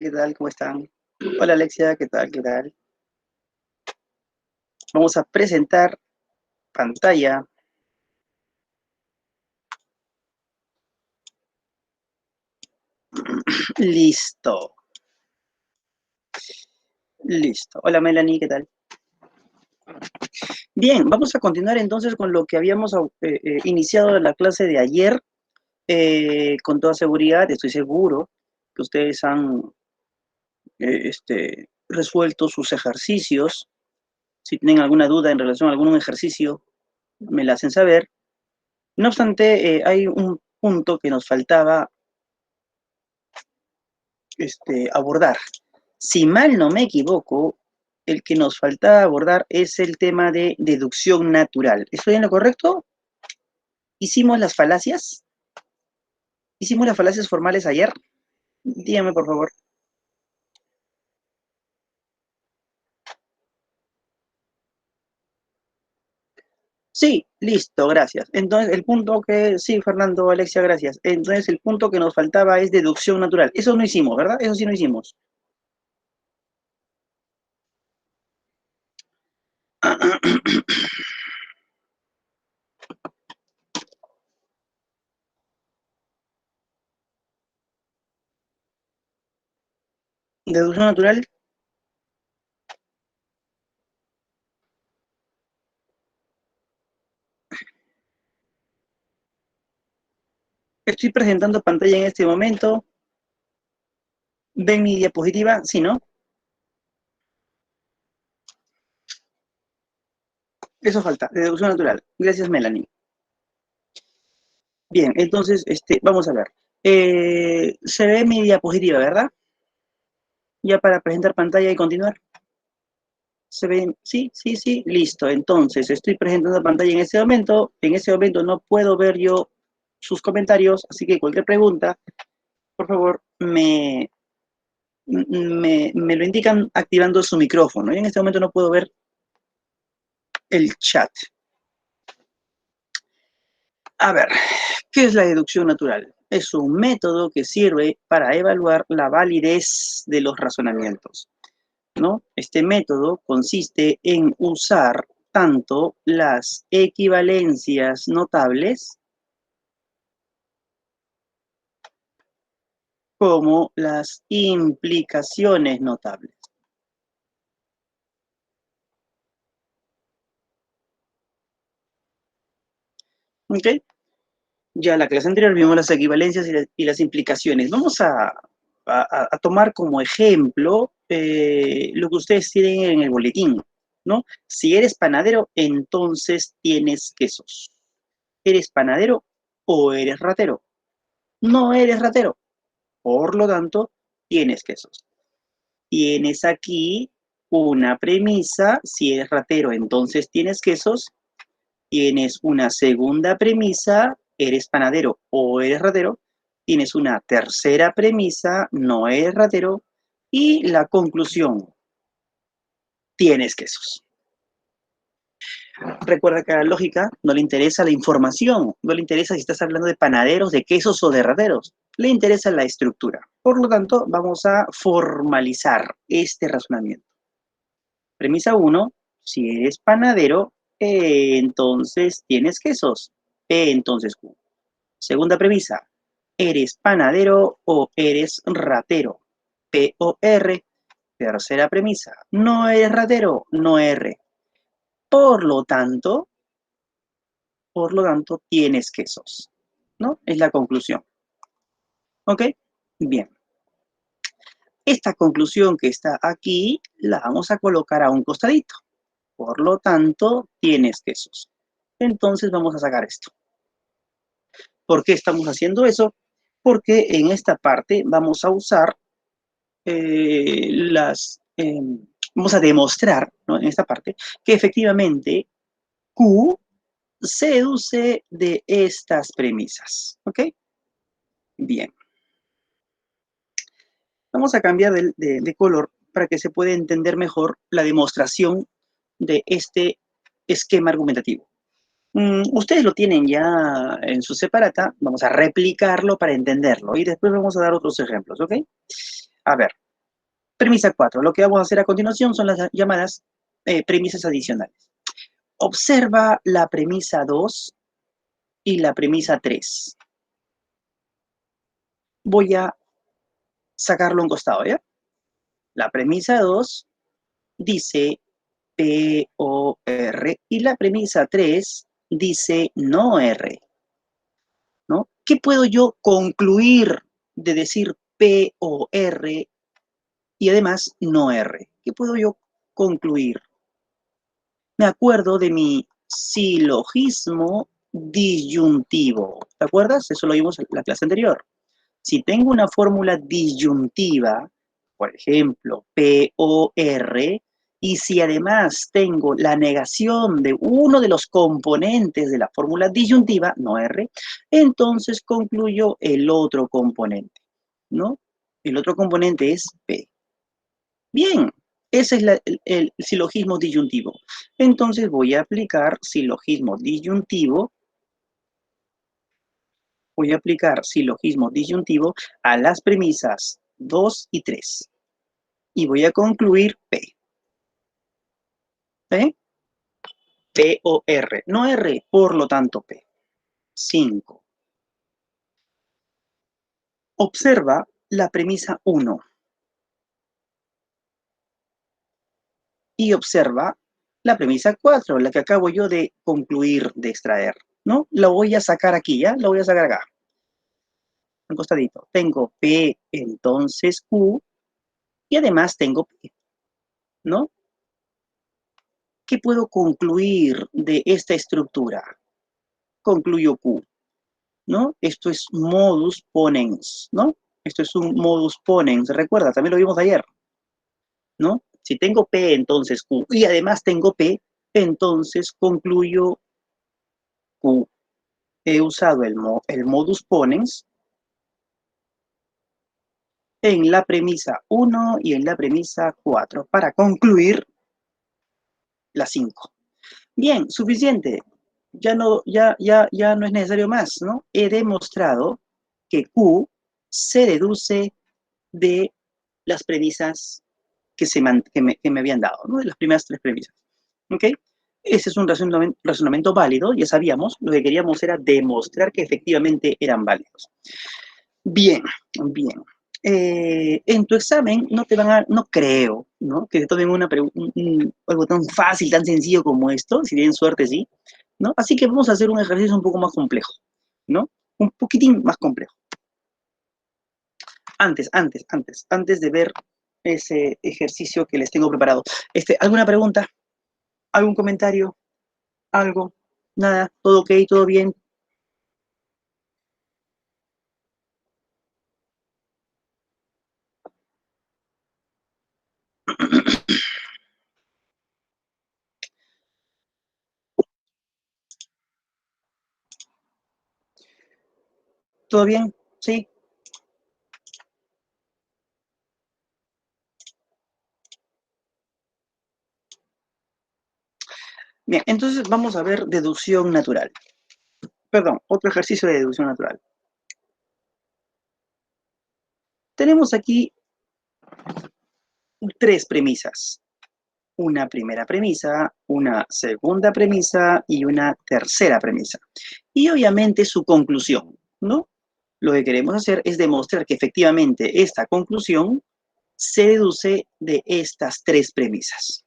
¿Qué tal? ¿Cómo están? Hola Alexia, ¿qué tal? ¿Qué tal? Vamos a presentar pantalla. Listo, listo. Hola Melanie, ¿qué tal? Bien, vamos a continuar entonces con lo que habíamos iniciado en la clase de ayer. Con toda seguridad, estoy seguro que ustedes han resuelto sus ejercicios. Si tienen alguna duda en relación a algún ejercicio, me la hacen saber. No obstante, hay un punto que nos faltaba abordar. Si mal no me equivoco, el que nos faltaba abordar es el tema de deducción natural. ¿Estoy en lo correcto? ¿Hicimos las falacias? ¿Hicimos las falacias formales ayer? Dígame, por favor. Sí, listo, gracias. Entonces, el punto que, sí, Fernando, Alexia, gracias. Entonces, el punto que nos faltaba es deducción natural. Eso no hicimos, ¿verdad? Eso sí no hicimos. Deducción natural. Estoy presentando pantalla en este momento. ¿Ven mi diapositiva? Sí, ¿no? Eso falta, deducción natural. Gracias, Melanie. Bien, entonces, vamos a ver. Se ve mi diapositiva, ¿verdad? Ya para presentar pantalla y continuar. ¿Se ven? Sí, sí, sí, listo. Entonces, estoy presentando pantalla en este momento. En este momento no puedo ver yo sus comentarios, así que cualquier pregunta, por favor, me lo indican activando su micrófono. Y en este momento no puedo ver el chat. A ver, ¿qué es la deducción natural? Es un método que sirve para evaluar la validez de los razonamientos, ¿no? Este método consiste en usar tanto las equivalencias notables como las implicaciones notables. ¿Ok? Ya en la clase anterior vimos las equivalencias y las implicaciones. Vamos a tomar como ejemplo lo que ustedes tienen en el boletín, ¿no? Si eres panadero, entonces tienes quesos. ¿Eres panadero o eres ratero? No eres ratero, por lo tanto, tienes quesos. Tienes aquí una premisa, si eres ratero, entonces tienes quesos. Tienes una segunda premisa, eres panadero o eres ratero. Tienes una tercera premisa, no eres ratero. Y la conclusión, tienes quesos. Recuerda que a la lógica no le interesa la información, no le interesa si estás hablando de panaderos, de quesos o de rateros, le interesa la estructura. Por lo tanto, vamos a formalizar este razonamiento. Premisa 1, si eres panadero, entonces tienes quesos, P entonces Q. Segunda premisa, ¿eres panadero o eres ratero? P o R. Tercera premisa, no eres ratero, no R. Por lo tanto, tienes quesos, ¿no? Es la conclusión. ¿Ok? Bien. Esta conclusión que está aquí la vamos a colocar a un costadito. Por lo tanto, tienes quesos. Entonces vamos a sacar esto. ¿Por qué estamos haciendo eso? Porque en esta parte vamos a usar vamos a demostrar, ¿no? En esta parte, que efectivamente Q se deduce de estas premisas. ¿Ok? Bien. Vamos a cambiar de color para que se pueda entender mejor la demostración de este esquema argumentativo. Ustedes lo tienen ya en su separata, vamos a replicarlo para entenderlo y después vamos a dar otros ejemplos, ¿ok? A ver, Premisa 4. Lo que vamos a hacer a continuación son las llamadas premisas adicionales. Observa la premisa 2 y la premisa 3. Voy a sacarlo a un costado, ¿ya? La premisa 2 dice POR y la premisa 3 dice no R, ¿no? ¿Qué puedo yo concluir de decir POR y además no R? ¿Qué puedo yo concluir? Me acuerdo de mi silogismo disyuntivo. ¿Te acuerdas? Eso lo vimos en la clase anterior. Si tengo una fórmula disyuntiva, por ejemplo, POR, y si además tengo la negación de uno de los componentes de la fórmula disyuntiva, no R, entonces concluyo el otro componente, ¿no? El otro componente es P. Bien, ese es el silogismo disyuntivo. Entonces voy a aplicar silogismo disyuntivo. Voy a aplicar silogismo disyuntivo a las premisas 2 y 3. Y voy a concluir P. ¿Eh? P o R. No R, por lo tanto P. 5. Observa la premisa 1. Y observa la premisa 4, la que acabo yo de concluir, de extraer, ¿no? La voy a sacar aquí, ¿ya? La voy a sacar acá. Un costadito. Tengo P, entonces Q, y además tengo P, ¿no? ¿Qué puedo concluir de esta estructura? Concluyo Q, ¿no? Esto es modus ponens, ¿no? Esto es un modus ponens, recuerda, también lo vimos ayer, ¿no? Si tengo P, entonces Q, y además tengo P, entonces concluyo Q. He usado el modus ponens en la premisa 1 y en la premisa 4 para concluir la 5. Bien, suficiente. Ya no es necesario más, ¿no? He demostrado que Q se deduce de las premisas que me habían dado, ¿no? De las primeras 3 premisas. ¿Ok? Ese es un razonamiento válido, ya sabíamos, lo que queríamos era demostrar que efectivamente eran válidos. Bien, bien. En tu examen no te van a, no creo, ¿no? Que te tomen algo tan fácil, tan sencillo como esto, si tienen suerte, sí, ¿no? Así que vamos a hacer un ejercicio un poco más complejo, ¿no? Un poquitín más complejo. Antes de ver ese ejercicio que les tengo preparado. ¿Alguna pregunta? ¿Algún comentario? ¿Algo? ¿Nada? ¿Todo ok? ¿Todo bien? ¿Todo bien? ¿Sí? Bien, entonces vamos a ver deducción natural. Perdón, otro ejercicio de deducción natural. Tenemos aquí 3 premisas. Una primera premisa, una segunda premisa y una tercera premisa. Y obviamente su conclusión, ¿no? Lo que queremos hacer es demostrar que efectivamente esta conclusión se deduce de estas 3 premisas.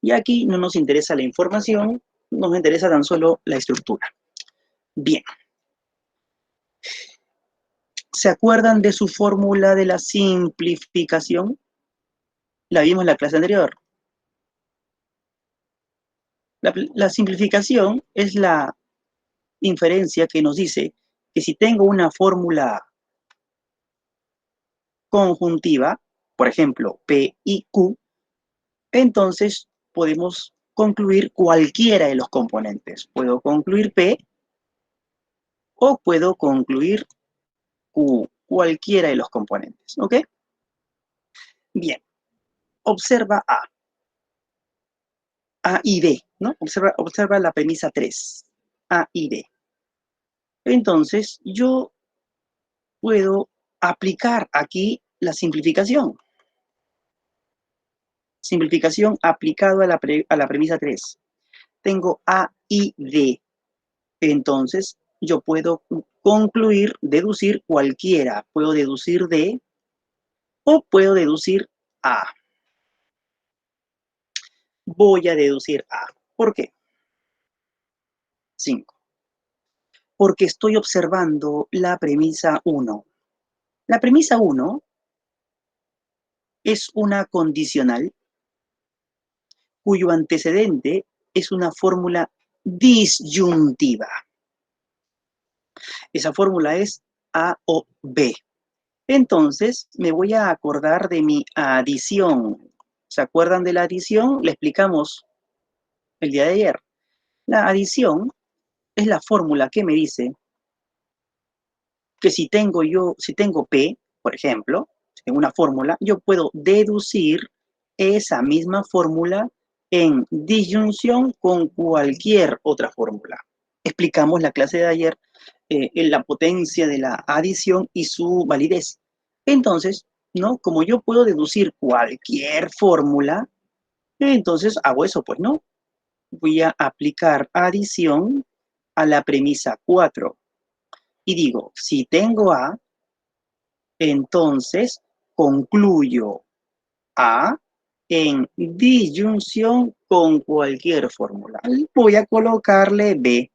Y aquí no nos interesa la información, nos interesa tan solo la estructura. Bien. ¿Se acuerdan de su fórmula de la simplificación? La vimos en la clase anterior. La simplificación es la inferencia que nos dice que si tengo una fórmula conjuntiva, por ejemplo, P y Q, entonces podemos concluir cualquiera de los componentes. Puedo concluir P o puedo concluir Q, cualquiera de los componentes, ¿ok? Bien, observa A y B, ¿no? Observa la premisa 3, A y B. Entonces, yo puedo aplicar aquí la simplificación. Simplificación aplicado a la premisa 3. Tengo A y D. Entonces, yo puedo concluir, deducir cualquiera. Puedo deducir D o puedo deducir A. Voy a deducir A. ¿Por qué? 5. Porque estoy observando la premisa 1. La premisa 1 es una condicional cuyo antecedente es una fórmula disyuntiva. Esa fórmula es A o B. Entonces, me voy a acordar de mi adición. ¿Se acuerdan de la adición? Le explicamos el día de ayer. La adición es la fórmula que me dice que si tengo P, por ejemplo, en una fórmula, yo puedo deducir esa misma fórmula en disyunción con cualquier otra fórmula. Explicamos la clase de ayer en la potencia de la adición y su validez. Entonces, ¿no? Como yo puedo deducir cualquier fórmula, entonces hago eso, pues, ¿no? Voy a aplicar adición a la premisa 4 y digo, si tengo A, entonces concluyo A en disyunción con cualquier fórmula. Voy a colocarle B.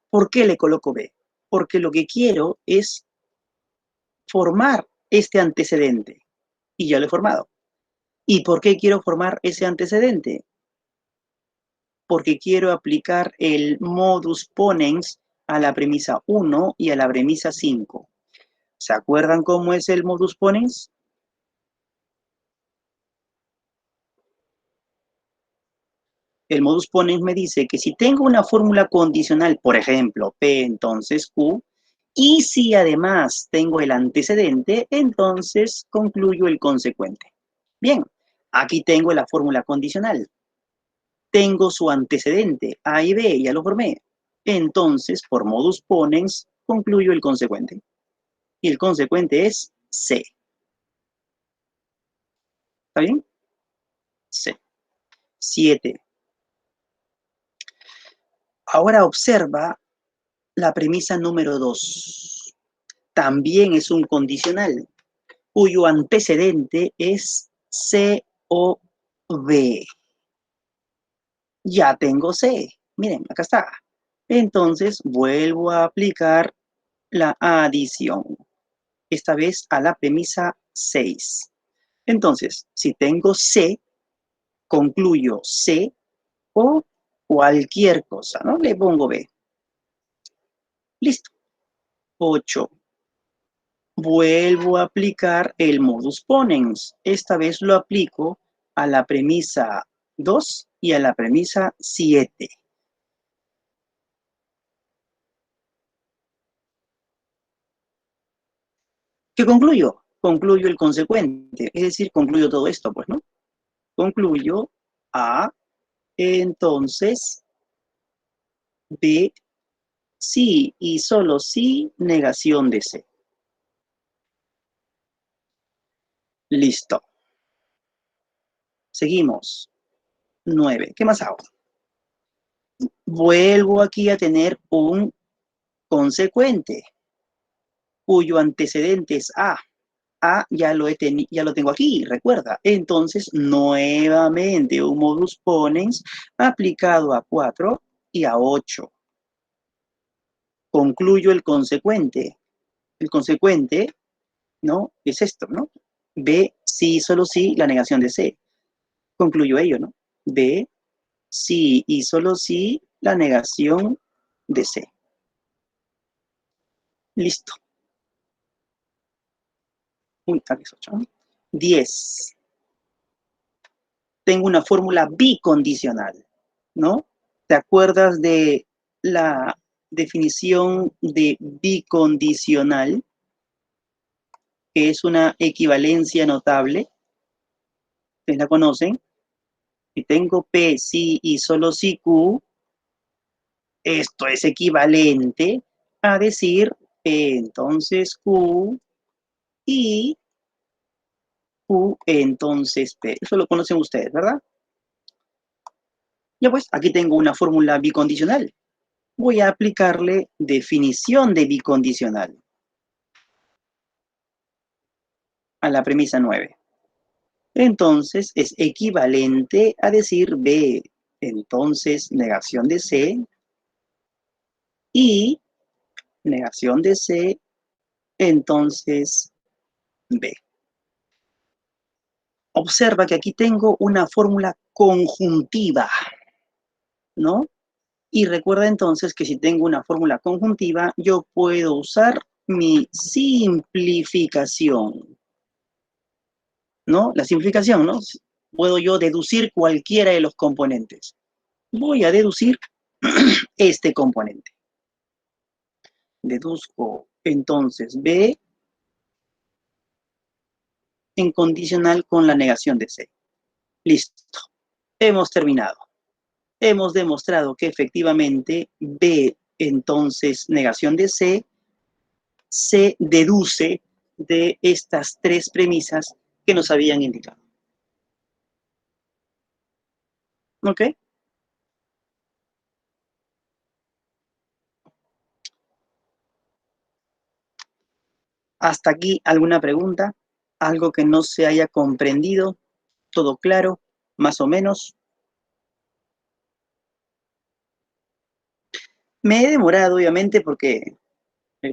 ¿Por qué le coloco B? Porque lo que quiero es formar este antecedente. Y ya lo he formado. ¿Y por qué quiero formar ese antecedente? Porque quiero aplicar el modus ponens a la premisa 1 y a la premisa 5. ¿Se acuerdan cómo es el modus ponens? El modus ponens me dice que si tengo una fórmula condicional, por ejemplo, P entonces Q, y si además tengo el antecedente, entonces concluyo el consecuente. Bien, aquí tengo la fórmula condicional. Tengo su antecedente, A y B, ya lo formé. Entonces, por modus ponens, concluyo el consecuente. Y el consecuente es C. ¿Está bien? C. 7. Ahora observa la premisa número 2. También es un condicional, cuyo antecedente es C o B. Ya tengo C. Miren, acá está. Entonces, vuelvo a aplicar la adición. Esta vez a la premisa 6. Entonces, si tengo C, concluyo C o cualquier cosa, ¿no? Le pongo B. Listo. 8. Vuelvo a aplicar el modus ponens. Esta vez lo aplico a la premisa 2 y a la premisa 7. ¿Qué concluyo? Concluyo el consecuente, es decir, concluyo todo esto, pues, ¿no? Concluyo A, entonces B, sí y solo sí, negación de C. Listo. Seguimos. 9. ¿Qué más hago? Vuelvo aquí a tener un consecuente cuyo antecedente es A. A ya lo tengo aquí, recuerda. Entonces, nuevamente un modus ponens aplicado a 4 y a 8. Concluyo el consecuente. El consecuente, ¿no? Es esto, ¿no? B, sí, solo sí, la negación de C. Concluyo ello, ¿no? B, sí y solo sí, la negación de C. Listo. Uy, aquí es 8. 10. Tengo una fórmula bicondicional, ¿no? ¿Te acuerdas de la definición de bicondicional, que es una equivalencia notable? ¿Ustedes la conocen? Si tengo P, sí y solo sí Q, esto es equivalente a decir P entonces Q y U, entonces P. Eso lo conocen ustedes, ¿verdad? Ya pues, aquí tengo una fórmula bicondicional. Voy a aplicarle definición de bicondicional a la premisa 9. Entonces, es equivalente a decir B. Entonces, negación de C y negación de C, entonces B. Observa que aquí tengo una fórmula conjuntiva, ¿no? Y recuerda entonces que si tengo una fórmula conjuntiva, yo puedo usar mi simplificación, ¿no? La simplificación, ¿no? Puedo yo deducir cualquiera de los componentes. Voy a deducir este componente. Deduzco entonces B en condicional con la negación de C. Listo. Hemos terminado. Hemos demostrado que efectivamente B, entonces negación de C, se deduce de estas tres premisas que nos habían indicado. ¿Ok? ¿Hasta aquí alguna pregunta? ¿Algo que no se haya comprendido? ¿Todo claro? ¿Más o menos? Me he demorado, obviamente, porque he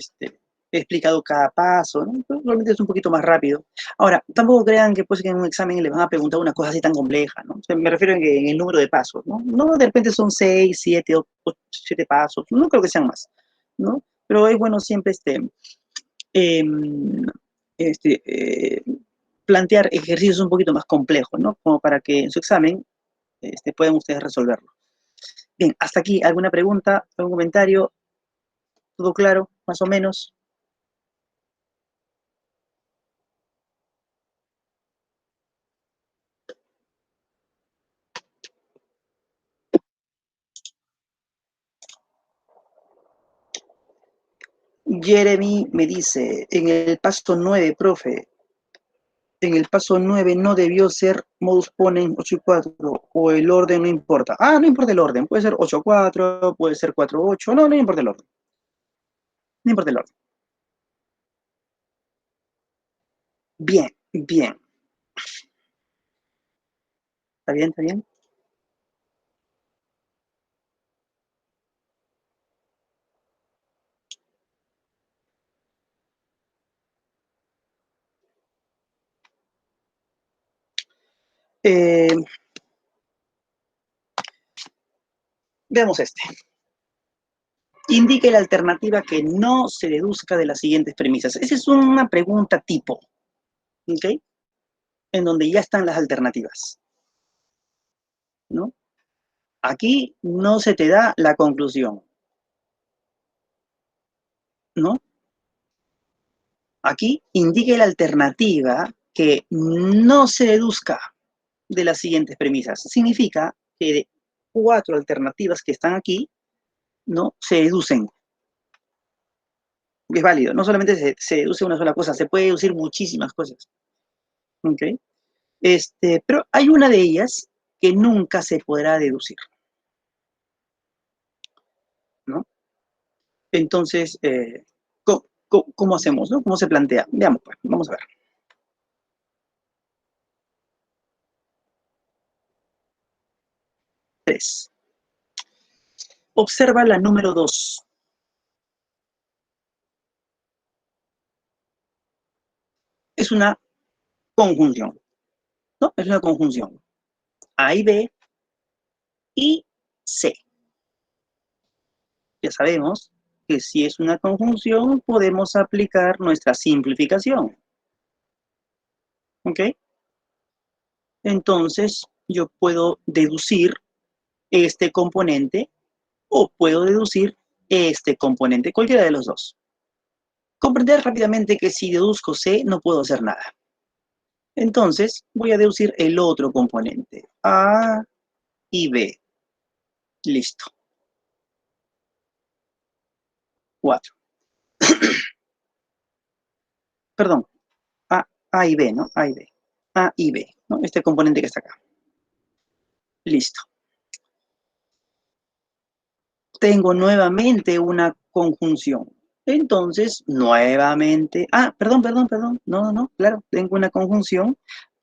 explicado cada paso, ¿no? Realmente es un poquito más rápido. Ahora, tampoco crean que, pues, que en un examen les van a preguntar una cosa así tan compleja, ¿no? O sea, me refiero en el número de pasos, ¿no? No, de repente son 6, 7, 7 pasos, no creo que sean más, ¿no? Pero es bueno siempre eh, este, eh, plantear ejercicios un poquito más complejos, ¿no? Como para que en su examen puedan ustedes resolverlo. Bien, hasta aquí, ¿alguna pregunta, algún comentario? ¿Todo claro, más o menos? Jeremy me dice, en el paso 9, profe, en el paso 9 no debió ser modus ponens 8 y 4, o el orden no importa. Ah, no importa el orden, puede ser 8 4, puede ser 4 8, no importa el orden. No importa el orden. Bien, bien. ¿Está bien, está bien? Eh, veamos este. Indique la alternativa que no se deduzca de las siguientes premisas. Esa es una pregunta tipo, ¿ok? En donde ya están las alternativas, ¿no? Aquí no se te da la conclusión, ¿no? Aquí indique la alternativa que no se deduzca de las siguientes premisas. Significa que de 4 alternativas que están aquí, ¿no? Se deducen. Es válido. No solamente se deduce una sola cosa, se puede deducir muchísimas cosas. ¿Ok? Pero hay una de ellas que nunca se podrá deducir, ¿no? Entonces, ¿cómo hacemos, no? ¿Cómo se plantea? Veamos, pues, vamos a ver. Tres. Observa la número 2. Es una conjunción, ¿no? Es una conjunción. A y B y C. Ya sabemos que si es una conjunción, podemos aplicar nuestra simplificación, ¿ok? Entonces, yo puedo deducir este componente o puedo deducir este componente, cualquiera de los dos. Comprender rápidamente que si deduzco C, no puedo hacer nada. Entonces, voy a deducir el otro componente, A y B. Listo. 4. Perdón, A y B, ¿no? A y B. A y B, ¿no? Este componente que está acá. Listo. Tengo nuevamente una conjunción. Entonces, nuevamente, perdón, no, claro, tengo una conjunción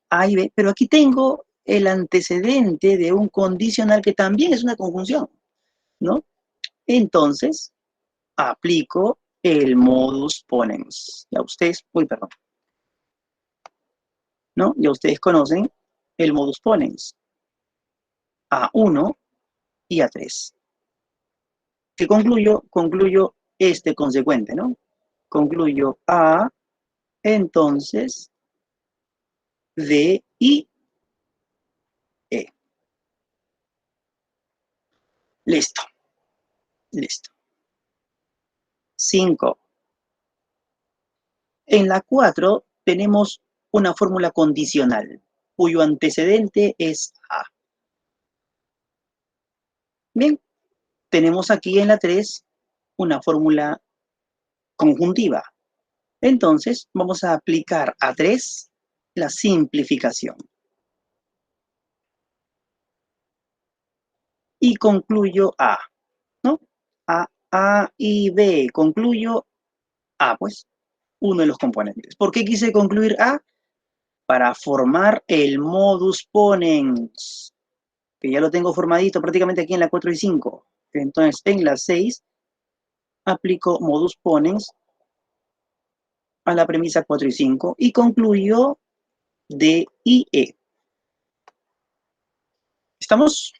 A y B, pero aquí tengo el antecedente de un condicional que también es una conjunción, ¿no? Entonces, aplico el modus ponens. Ya ustedes, ¿no? Ya ustedes conocen el modus ponens. A1 y A3. ¿Qué concluyo? Concluyo este consecuente, ¿no? Concluyo A, entonces, D y E. Listo, listo. 5. En la 4 tenemos una fórmula condicional, cuyo antecedente es A. Bien, tenemos aquí en la 3 una fórmula conjuntiva. Entonces, vamos a aplicar a 3 la simplificación. Y concluyo A, ¿no? A y B. Concluyo A, pues, uno de los componentes. ¿Por qué quise concluir A? Para formar el modus ponens, que ya lo tengo formadito prácticamente aquí en la 4 y 5. Entonces, en la 6 aplico modus ponens a la premisa 4 y 5 y concluyo D y E. ¿Estamos?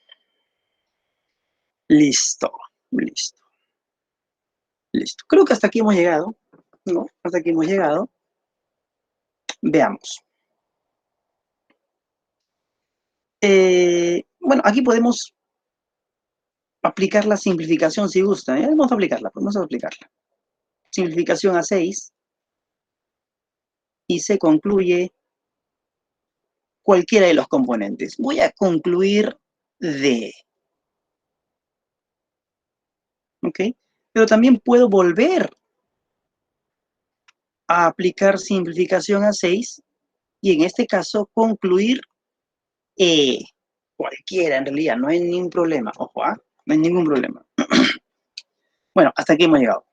Listo, listo, listo. Creo que hasta aquí hemos llegado, ¿no? Hasta aquí hemos llegado. Veamos. Bueno, aquí podemos aplicar la simplificación si gusta. Vamos a aplicarla, vamos a aplicarla. Simplificación a 6 y se concluye cualquiera de los componentes. Voy a concluir D. ¿Ok? Pero también puedo volver a aplicar simplificación a 6 y en este caso concluir E. Cualquiera en realidad, no hay ningún problema. Ojo, no hay ningún problema. Bueno, hasta aquí hemos llegado.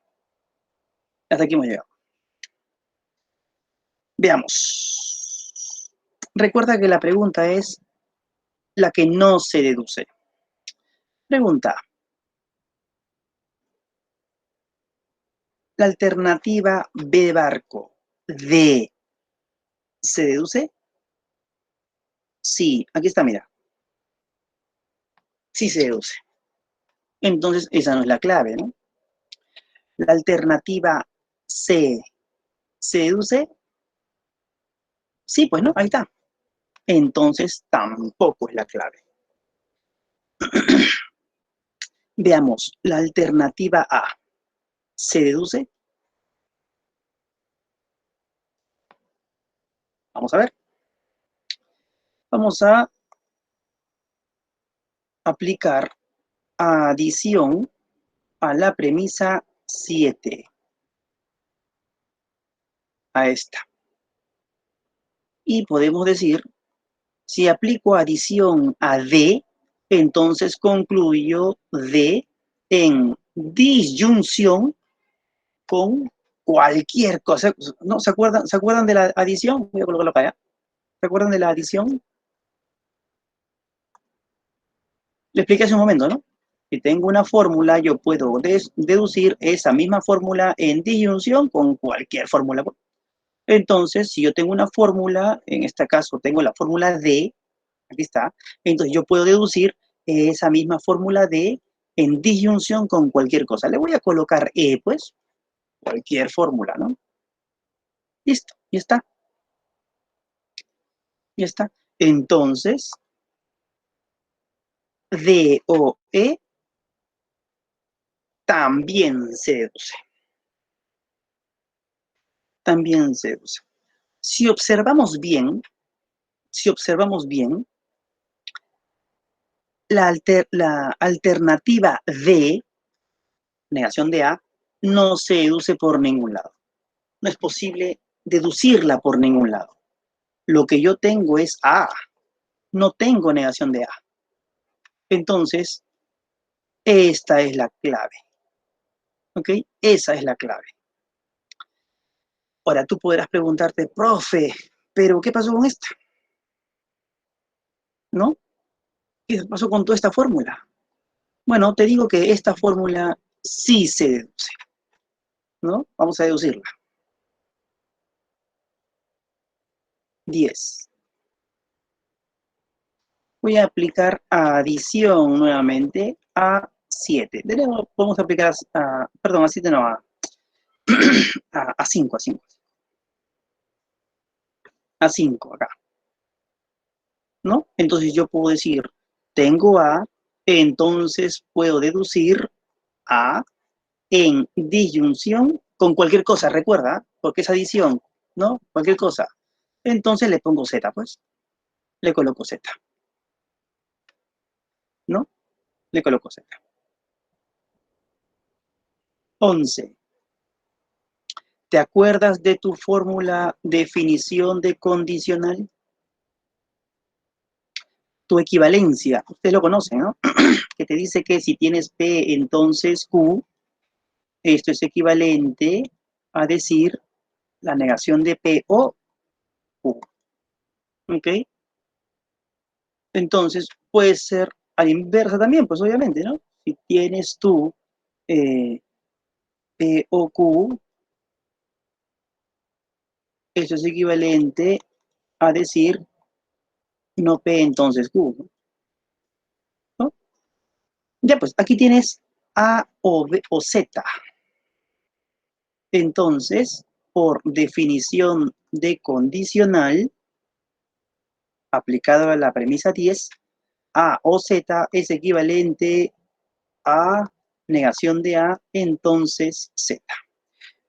Hasta aquí hemos llegado. Veamos. Recuerda que la pregunta es la que no se deduce. Pregunta. La alternativa B de barco, D, ¿se deduce? Sí, aquí está, mira. Sí se deduce. Entonces, esa no es la clave, ¿no? La alternativa C, ¿se deduce? Sí, pues no, ahí está. Entonces, tampoco es la clave. Veamos, la alternativa A, ¿se deduce? Vamos a ver. Vamos a aplicar adición a la premisa 7. A esta. Y podemos decir, si aplico adición a D, entonces concluyo D en disyunción con cualquier cosa. ¿No? ¿Se acuerdan de la adición? Voy a colocarlo para allá. ¿Se acuerdan de la adición? Le expliqué hace un momento, ¿no? Si tengo una fórmula, yo puedo deducir esa misma fórmula en disyunción con cualquier fórmula. Entonces, si yo tengo una fórmula, en este caso tengo la fórmula D, aquí está, entonces yo puedo deducir esa misma fórmula D en disyunción con cualquier cosa. Le voy a colocar E, pues, cualquier fórmula, ¿no? Listo, ya está. Ya está. Entonces, D o E también se deduce. También se deduce. Si observamos bien, la alternativa D, negación de A, no se deduce por ningún lado. No es posible deducirla por ningún lado. Lo que yo tengo es A, no tengo negación de A. Entonces, esta es la clave, ¿ok? Esa es la clave. Ahora, tú podrás preguntarte, profe, ¿pero qué pasó con esta? ¿No? ¿Qué pasó con toda esta fórmula? Bueno, te digo que esta fórmula sí se deduce, ¿no? Vamos a deducirla. 10. Voy a aplicar adición nuevamente a 7. De nuevo, vamos a aplicar perdón, a 7 no, a 5, a 5. A 5 acá, ¿no? Entonces yo puedo decir, tengo A, entonces puedo deducir A en disyunción con cualquier cosa, recuerda, porque es adición, ¿no? Cualquier cosa. Entonces le pongo Z, pues. Le coloco Z, ¿no? Le coloco Z. 11. ¿Te acuerdas de tu fórmula definición de condicional? Tu equivalencia, ustedes lo conocen, ¿no? Que te dice que si tienes P, entonces Q, esto es equivalente a decir la negación de P o Q, ¿ok? Entonces puede ser a la inversa también, pues obviamente, ¿no? Si tienes tú eh, P o Q, eso es equivalente a decir no P, entonces Q, ¿no? Ya, pues aquí tienes A o B o Z. Entonces, por definición de condicional, aplicado a la premisa 10, A o Z es equivalente a negación de A, entonces Z.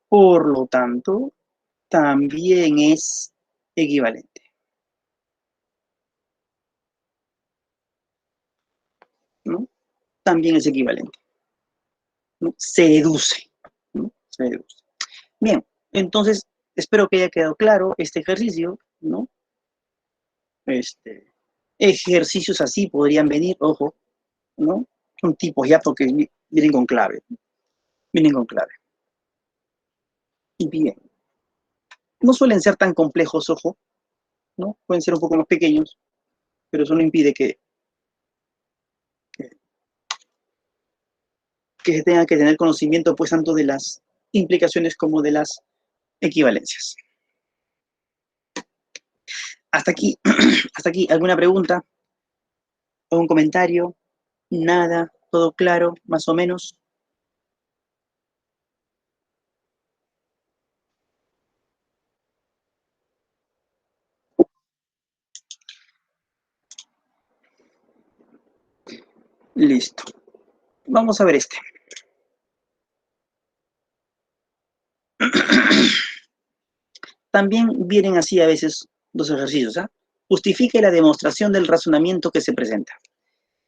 Por lo tanto, también es equivalente, ¿no? También es equivalente, ¿no? Se deduce, ¿no? Se deduce. Bien, entonces, espero que haya quedado claro este ejercicio, ¿no? Ejercicios así podrían venir, ojo, ¿no? Son tipos ya porque vienen con clave, vienen con clave. Y bien, no suelen ser tan complejos, ojo, ¿no? Pueden ser un poco más pequeños, pero eso no impide que, que se tenga que tener conocimiento, pues, tanto de las implicaciones como de las equivalencias. Hasta aquí, hasta aquí, ¿alguna pregunta? ¿Algún comentario? Nada, todo claro, más o menos. Listo. Vamos a ver este. También vienen así a veces los ejercicios, ¿ah? Justifique la demostración del razonamiento que se presenta.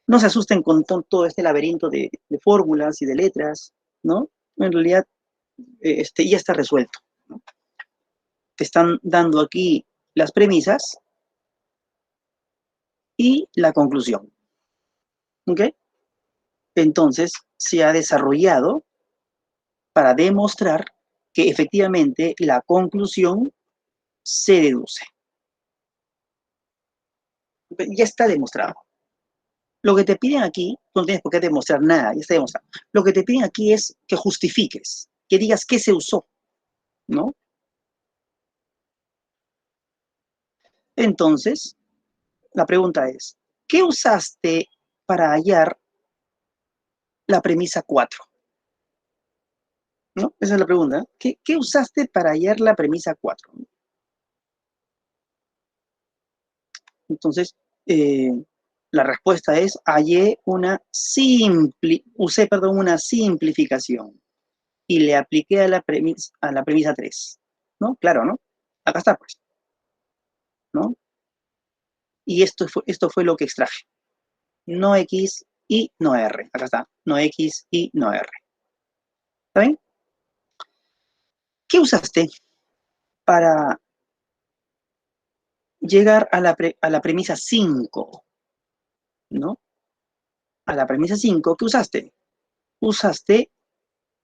No se asusten con todo este laberinto de fórmulas y de letras, ¿no? En realidad, ya está resuelto, ¿no? Te están dando aquí las premisas y la conclusión, ¿ok? Entonces, se ha desarrollado para demostrar que efectivamente la conclusión se deduce. Ya está demostrado. Lo que te piden aquí, no tienes por qué demostrar nada, ya está demostrado. Lo que te piden aquí es que justifiques, que digas qué se usó, ¿no? Entonces, la pregunta es, ¿qué usaste para hallar la premisa 4? ¿No? Esa es la pregunta. ¿Qué usaste para hallar la premisa 4? Entonces, eh, la respuesta es, usé, perdón, una simplificación y le apliqué a la premisa 3, ¿no? Claro, ¿no? Acá está, pues, ¿no? Y esto fue lo que extraje. No X y no R. Acá está. No X y no R. ¿Está bien? ¿Qué usaste para llegar a la premisa 5, ¿no? A la premisa 5, ¿qué usaste? Usaste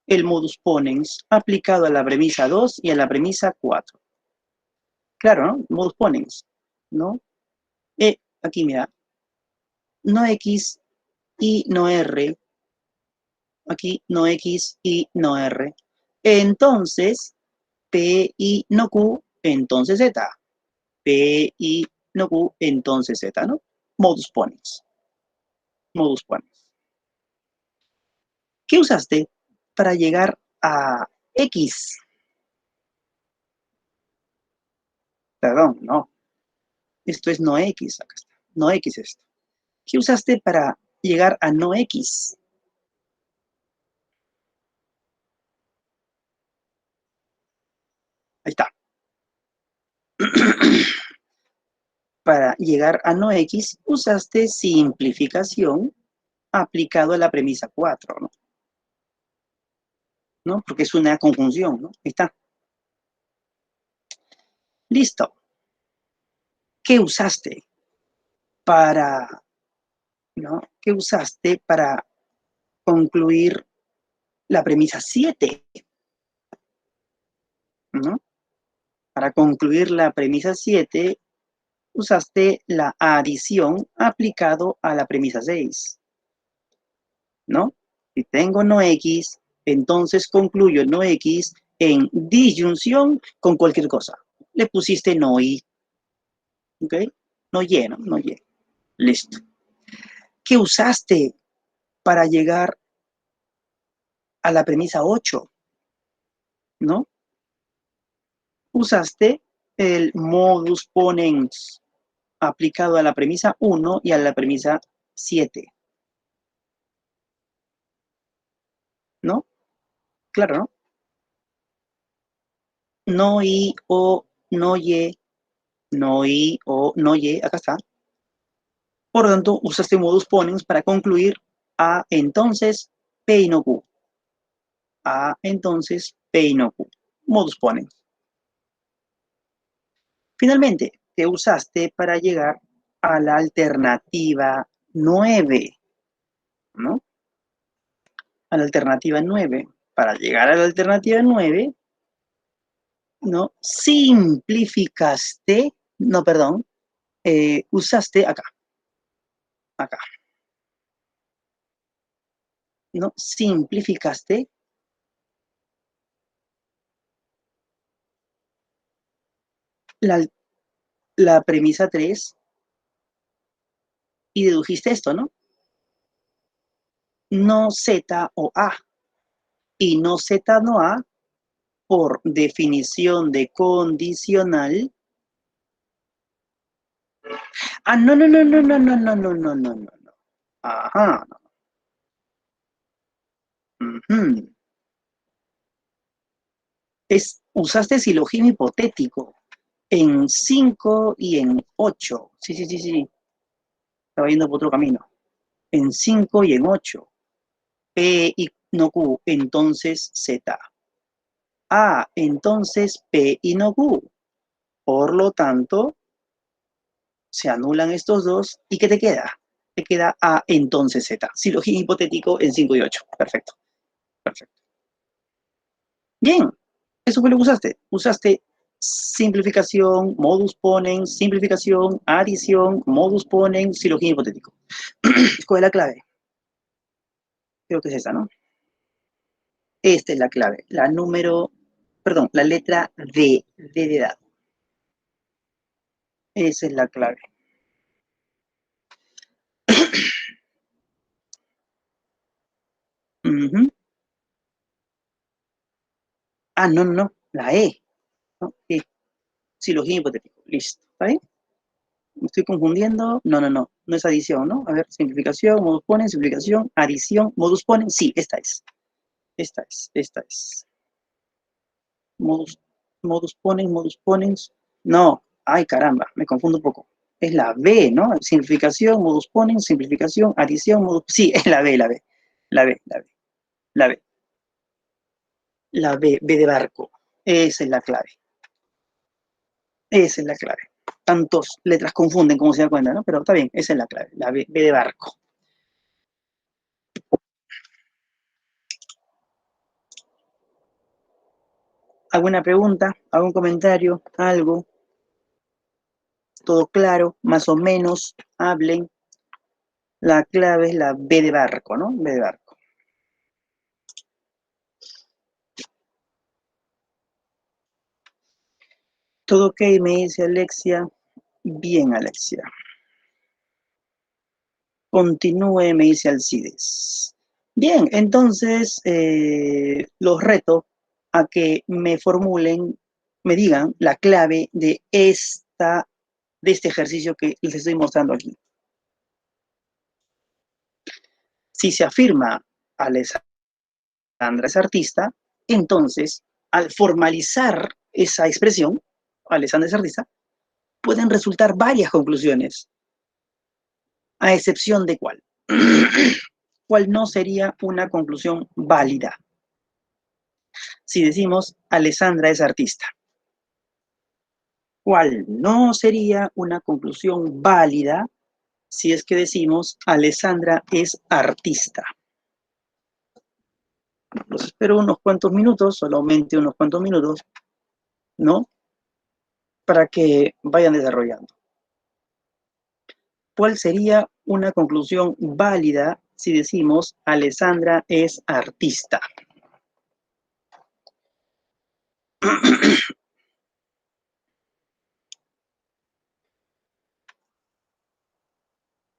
el modus ponens aplicado a la premisa 2 y a la premisa 4. Claro, ¿no? Modus ponens, ¿no? Aquí mira, no X y no R. Aquí no X y no R. Entonces, P y no Q, entonces Z. P y no Q, entonces Z, ¿no? Modus ponens. Modus ponens. ¿Qué usaste para llegar a X? Perdón, no. Esto es no X. Acá está. No X esto. ¿Qué usaste para llegar a no X? Ahí está. Para llegar a no X, usaste simplificación aplicado a la premisa 4, ¿no? ¿No? Porque es una conjunción, ¿no? Ahí está. Listo. ¿Qué usaste para, ¿no? ¿Qué usaste para concluir la premisa 7? ¿No? Para concluir la premisa 7, usaste la adición aplicado a la premisa 6, ¿no? Si tengo no X, entonces concluyo no X en disyunción con cualquier cosa. Le pusiste no Y, ¿ok? No Y, ¿no? No Y. Listo. ¿Qué usaste para llegar a la premisa 8? ¿No? Usaste el modus ponens aplicado a la premisa 1 y a la premisa 7, ¿no? Claro, ¿no? No Y o no Y, no Y o no Y, acá está. Por lo tanto, usaste modus ponens para concluir A entonces P y no Q. A entonces P y no Q. Modus ponens. Finalmente, ¿qué usaste para llegar a la alternativa 9? ¿No? A la alternativa 9. Para llegar a la alternativa 9, ¿no? Simplificaste, no, perdón, usaste acá, acá, ¿no? Simplificaste la, la premisa 3 y dedujiste esto, ¿no? No Z o A. Y no Z no A, por definición de condicional. Ah, no, no, no, no, no, no, no, no, no, no, no. Ajá. Ujú. Usaste silogismo hipotético en 5 y en 8. Sí, sí, sí, sí. Estaba yendo por otro camino. En 5 y en 8. P y no Q, entonces Z. A, entonces P y no Q. Por lo tanto, se anulan estos dos. ¿Y qué te queda? Te queda A, entonces Z. Silogismo hipotético en 5 y 8. Perfecto, perfecto. Bien, eso fue lo que usaste. Usaste simplificación, modus ponens, simplificación, adición, modus ponens, silogismo hipotético. ¿Cuál es la clave? Creo que es esta, ¿no? Esta es la clave. La número, perdón, la letra D, D de dado. Esa es la clave. Uh-huh. Ah, no, no, no, la E, ¿no? E. Silogismo hipotético. Listo. ¿Está bien? ¿Me estoy confundiendo? No, no, no. No es adición, ¿no? A ver, simplificación, modus ponens, simplificación, adición, modus ponens. Sí, esta es. Esta es, esta es. Modus ponens, modus ponens. No, ay caramba, me confundo un poco. Es la B, ¿no? Simplificación, modus ponens, simplificación, adición, modus. Sí, es la B, la B. La B, la B, la B. La B, B de barco. Esa es la clave. Esa es la clave. tantas letras confunden como se da cuenta, ¿no? Pero está bien, esa es la clave, la B de barco. ¿Alguna pregunta? ¿Algún comentario? ¿Algo? ¿Todo claro? Más o menos, hablen. La clave es la B de barco, ¿no? B de barco. Todo ok, me dice Alexia. Bien, Alexia. Continúe, me dice Alcides. Bien, entonces los reto a que me formulen, me digan la clave de este ejercicio que les estoy mostrando aquí. Si se afirma Alessandra es artista, entonces al formalizar esa expresión, Alessandra es artista, pueden resultar varias conclusiones, a excepción de cuál. ¿Cuál no sería una conclusión válida? Si decimos Alessandra es artista. ¿Cuál no sería una conclusión válida si es que decimos Alessandra es artista? Los espero unos cuantos minutos, solamente unos cuantos minutos, ¿no? Para que vayan desarrollando. ¿Cuál sería una conclusión válida si decimos Alessandra es artista?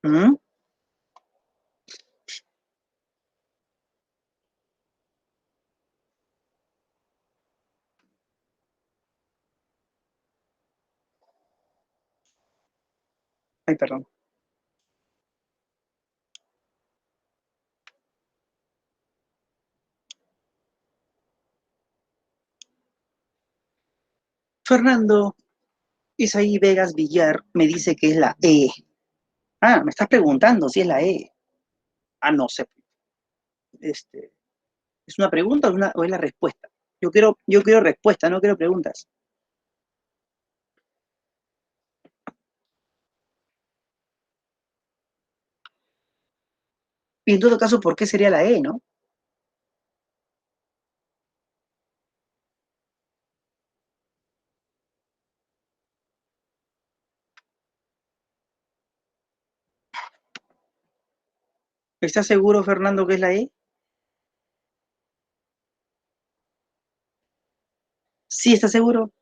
¿Mm? Ay, perdón. Fernando Isaí Vegas Villar me dice que es la E. Ah, me estás preguntando si es la E. Ah, no sé. Este, ¿Es una pregunta o es la respuesta? Yo quiero respuesta, no quiero preguntas. Y en todo caso, ¿por qué sería la E, no? ¿Estás seguro, Fernando, que es la E? ¿Sí estás seguro?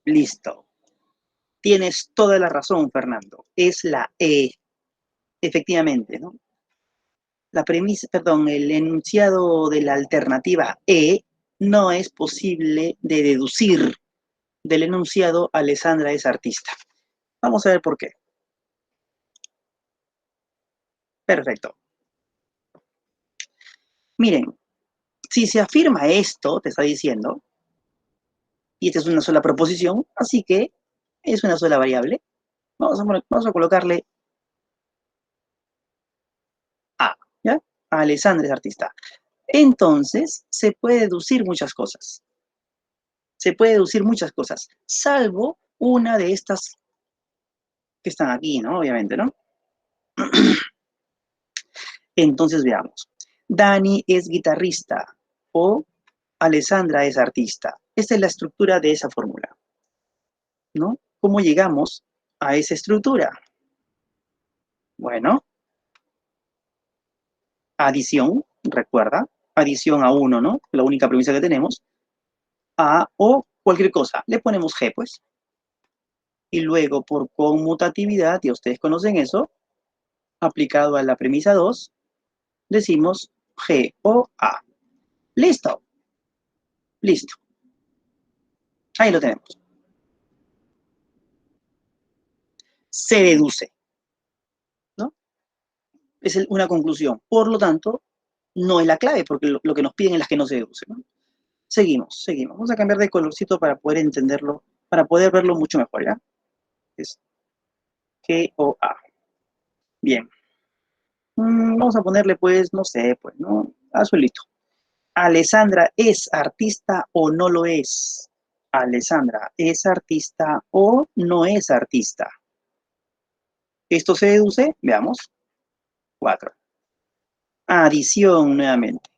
Listo. Tienes toda la razón, Fernando. Es la E, efectivamente, ¿no? La premisa, perdón, el enunciado de la alternativa E no es posible de deducir del enunciado Alessandra es artista. Vamos a ver por qué. Perfecto. Miren, si se afirma esto, te está diciendo, y esta es una sola proposición, así que es una sola variable, vamos a colocarle A, ¿ya? Alessandra es artista. Entonces, se puede deducir muchas cosas. Se puede deducir muchas cosas, salvo una de estas que están aquí, ¿no? Obviamente, ¿no? Entonces veamos. Dani es guitarrista o Alessandra es artista. Esta es la estructura de esa fórmula, ¿no? ¿Cómo llegamos a esa estructura? Bueno, adición, recuerda, adición a 1, ¿no? La única premisa que tenemos. A o cualquier cosa. Le ponemos G, pues. Y luego, por conmutatividad, y ustedes conocen eso, aplicado a la premisa 2, decimos G o A. Listo. Listo. Ahí lo tenemos. Se deduce, ¿no? Es una conclusión. Por lo tanto, no es la clave, porque lo que nos piden es las que no se deducen, ¿no? Seguimos. Vamos a cambiar de colorcito para poder entenderlo, para poder verlo mucho mejor, ¿ya? Es G o A. Bien. Vamos a ponerle, pues, no sé, pues, ¿no? Azulito. ¿Alessandra es artista o no lo es? Alessandra, ¿es artista o no es artista? ¿Esto se deduce? Veamos. 4. Adición nuevamente.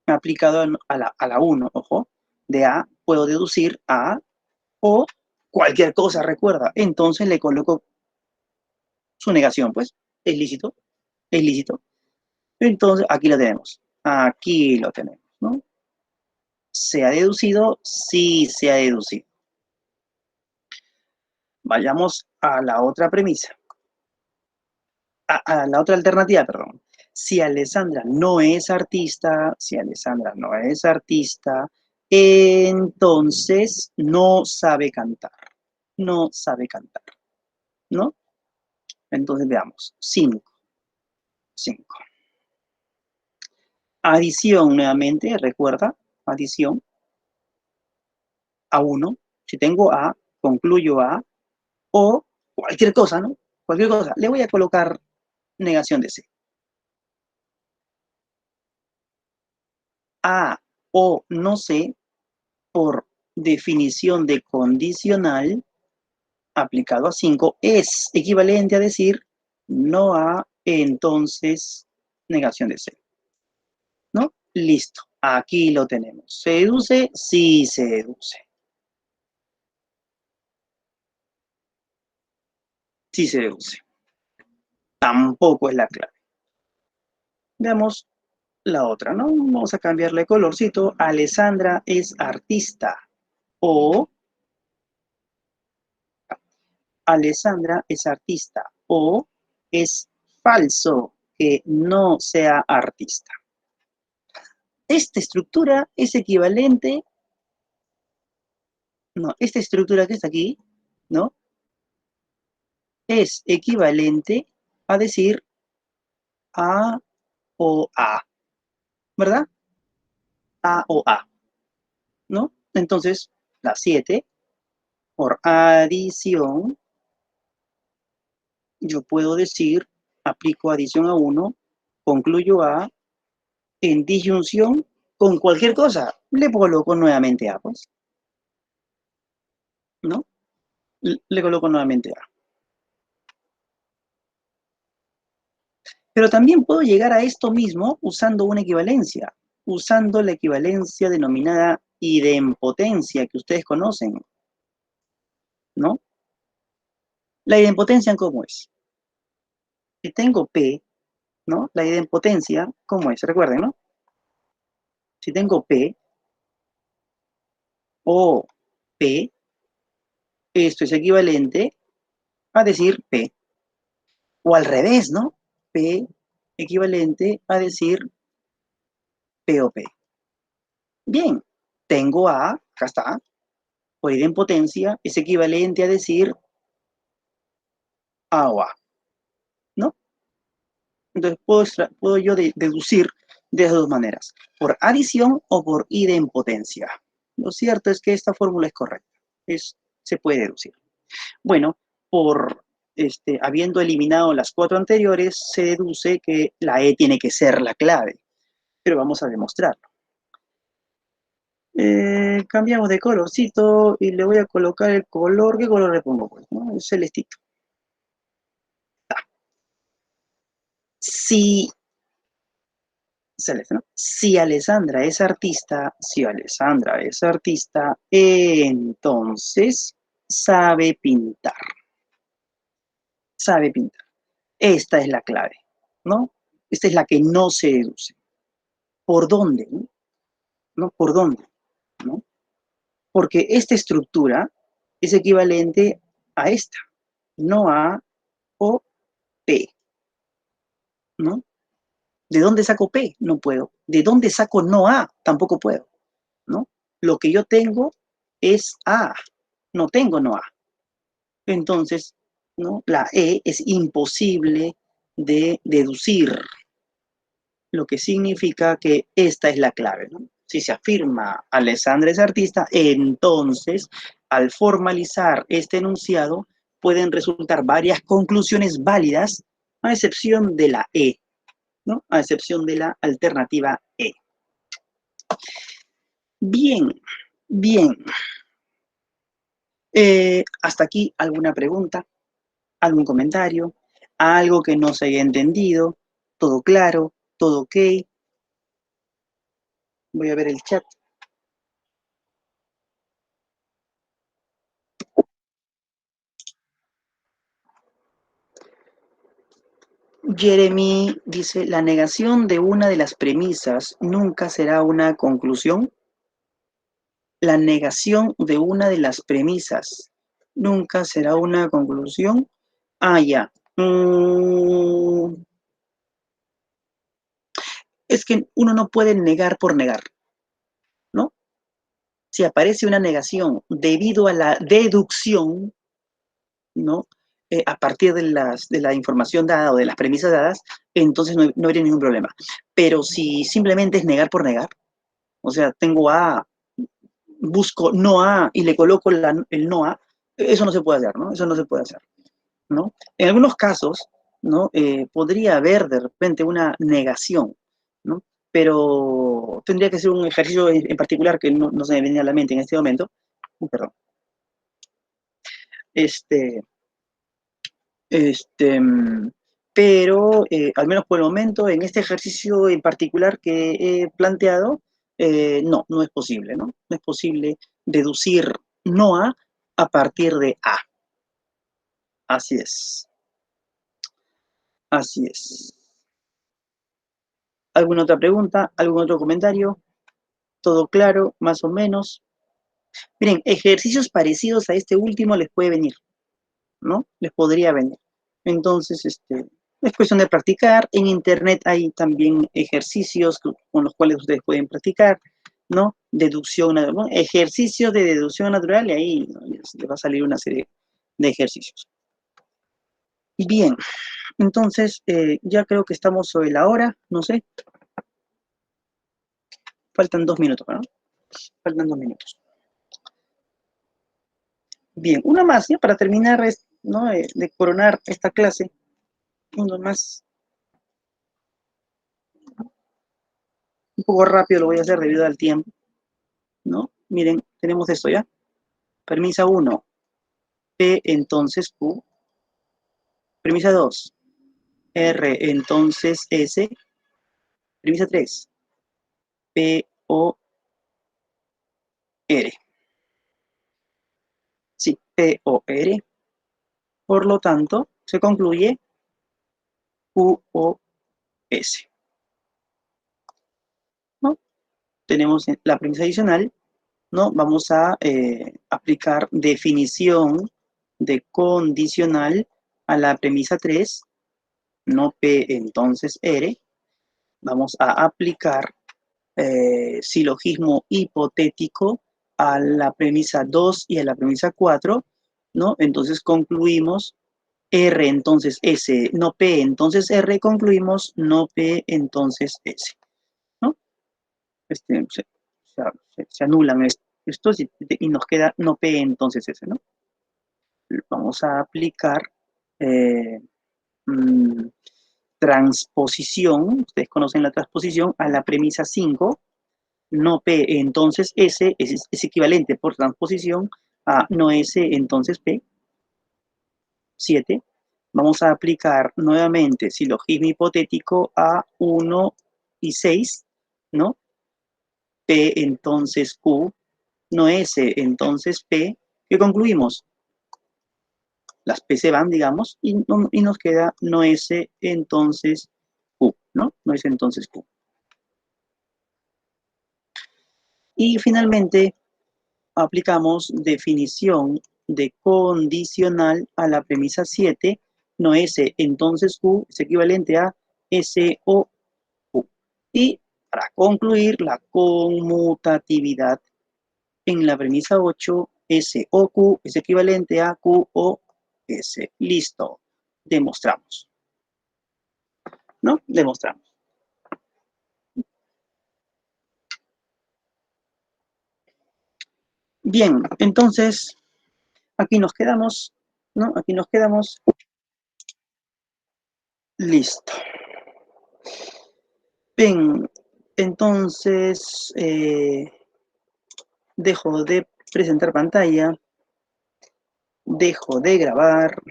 Aplicado a la 1, ojo. De A puedo deducir A o cualquier cosa, recuerda. Entonces le coloco su negación, pues. ¿Es lícito? ¿Es lícito? Entonces, aquí lo tenemos. Aquí lo tenemos, ¿no? ¿Se ha deducido? Sí, se ha deducido. Vayamos a la otra premisa. A la otra alternativa, perdón. Si Alessandra no es artista, entonces no sabe cantar. No sabe cantar, ¿no? Entonces veamos. 5. 5. Adición nuevamente, recuerda, adición a 1. Si tengo A, concluyo A, o cualquier cosa, ¿no? Cualquier cosa. Le voy a colocar negación de C. A o no sé, por definición de condicional, aplicado a 5, es equivalente a decir no A, entonces negación de C. ¿No? Listo. Aquí lo tenemos. ¿Se deduce? Sí, se deduce. Sí se deduce. Tampoco es la clave. Veamos la otra, ¿no? Vamos a cambiarle colorcito. Alessandra es artista. O Alessandra es artista. O es falso que no sea artista. Esta estructura es equivalente, no, esta estructura que está aquí, ¿no? Es equivalente a decir A o A, ¿verdad? A o A, ¿no? Entonces, la 7, por adición, yo puedo decir, aplico adición a 1, concluyo A, en disyunción con cualquier cosa, le coloco nuevamente A, pues, ¿no? Le coloco nuevamente A. Pero también puedo llegar a esto mismo usando una equivalencia, usando la equivalencia denominada idempotencia que ustedes conocen, ¿no? La idempotencia, ¿cómo es? Si tengo P, ¿no? La idempotencia, ¿cómo es? Recuerden, ¿no? Si tengo P o P, esto es equivalente a decir P. O al revés, ¿no? P equivalente a decir P o P. Bien, tengo A, acá está, por idempotencia es equivalente a decir A o A, ¿no? Entonces puedo yo deducir de esas dos maneras, por adición o por idempotencia. Lo cierto es que esta fórmula es correcta, se puede deducir. Bueno, habiendo eliminado las 4 anteriores, se deduce que la E tiene que ser la clave, pero vamos a demostrarlo. Cambiamos de colorcito y le voy a colocar el color. ¿Qué color le pongo? Pues, ¿no? El celestito. Si celeste, ¿no? Si Alessandra es artista, entonces sabe pintar. Sabe pintar. Esta es la clave, ¿no? Esta es la que no se deduce. ¿Por dónde? ¿No? ¿Por dónde? ¿No? Porque esta estructura es equivalente a esta, no a o P, ¿no? ¿De dónde saco P? No puedo. ¿De dónde saco no A? Tampoco puedo, ¿no? Lo que yo tengo es A, no tengo no A. Entonces, ¿no? La E es imposible de deducir, lo que significa que esta es la clave, ¿no? Si se afirma Alessandra es artista, entonces, al formalizar este enunciado, pueden resultar varias conclusiones válidas, a excepción de la E, ¿no? A excepción de la alternativa E. Bien, bien. Hasta aquí, ¿alguna pregunta? ¿Algún comentario? ¿Algo que no se haya entendido? ¿Todo claro? ¿Todo ok? Voy a ver el chat. Jeremy dice, ¿la negación de una de las premisas nunca será una conclusión? La negación de una de las premisas nunca será una conclusión. Ah, ya. Es que uno no puede negar por negar, ¿no? Si aparece una negación debido a la deducción, ¿no? A partir de la información dada o de las premisas dadas, entonces no habría ningún problema. Pero si simplemente es negar por negar, o sea, tengo A, busco no A y le coloco el no A, eso no se puede hacer, ¿no? Eso no se puede hacer, ¿no? En algunos casos, ¿no? Podría haber de repente una negación, ¿no? Pero tendría que ser un ejercicio en particular que no se me venía a la mente en este momento. Perdón. Este, Este, pero al menos por el momento, en este ejercicio en particular que he planteado, no es posible, ¿no? No es posible deducir no a partir de A. Así es, así es. ¿Alguna otra pregunta? ¿Algún otro comentario? ¿Todo claro? Más o menos. Miren, ejercicios parecidos a este último les puede venir, ¿no? Les podría venir. Entonces, es cuestión de practicar. En internet hay también ejercicios con los cuales ustedes pueden practicar, ¿no? Deducción, ¿no? Ejercicios de deducción natural y ahí, ¿no? Les va a salir una serie de ejercicios. Y bien, entonces ya creo que estamos sobre la hora, no sé. Faltan 2 minutos, ¿no? Faltan 2 minutos. Bien, una más, ¿ya? Para terminar, ¿no? De coronar esta clase. Uno más. Un poco rápido lo voy a hacer debido al tiempo, ¿no? Miren, tenemos esto ya. Premisa 1, P entonces Q. Premisa 2, R entonces S. Premisa 3, P O R. Sí, P O R. Por lo tanto, se concluye Q O S, ¿no? Tenemos la premisa adicional, ¿no? Vamos a aplicar definición de condicional a la premisa 3, no P entonces R. Vamos a aplicar silogismo hipotético a la premisa 2 y a la premisa 4, ¿no? Entonces concluimos R entonces S, no P entonces R, concluimos no P entonces S, ¿no? Se anulan estos y nos queda no P entonces S, ¿no? Vamos a aplicar eh, mmm, transposición, ustedes conocen la transposición, a la premisa 5, no P entonces S es equivalente por transposición a no S entonces P. 7. Vamos a aplicar nuevamente silogismo hipotético a 1 y 6, ¿no? P entonces Q, no S entonces P, que concluimos. Las P se van, digamos, y nos queda no S entonces Q, ¿no? No S entonces Q. Y finalmente aplicamos definición de condicional a la premisa 7, no S entonces Q es equivalente a S o Q. Y para concluir, la conmutatividad en la premisa 8, S o Q es equivalente a Q o S. Listo. Demostramos. ¿No? Demostramos. Bien, entonces, aquí nos quedamos, ¿no? Aquí nos quedamos. Listo. Bien, entonces, dejo de presentar pantalla Dejo de grabar.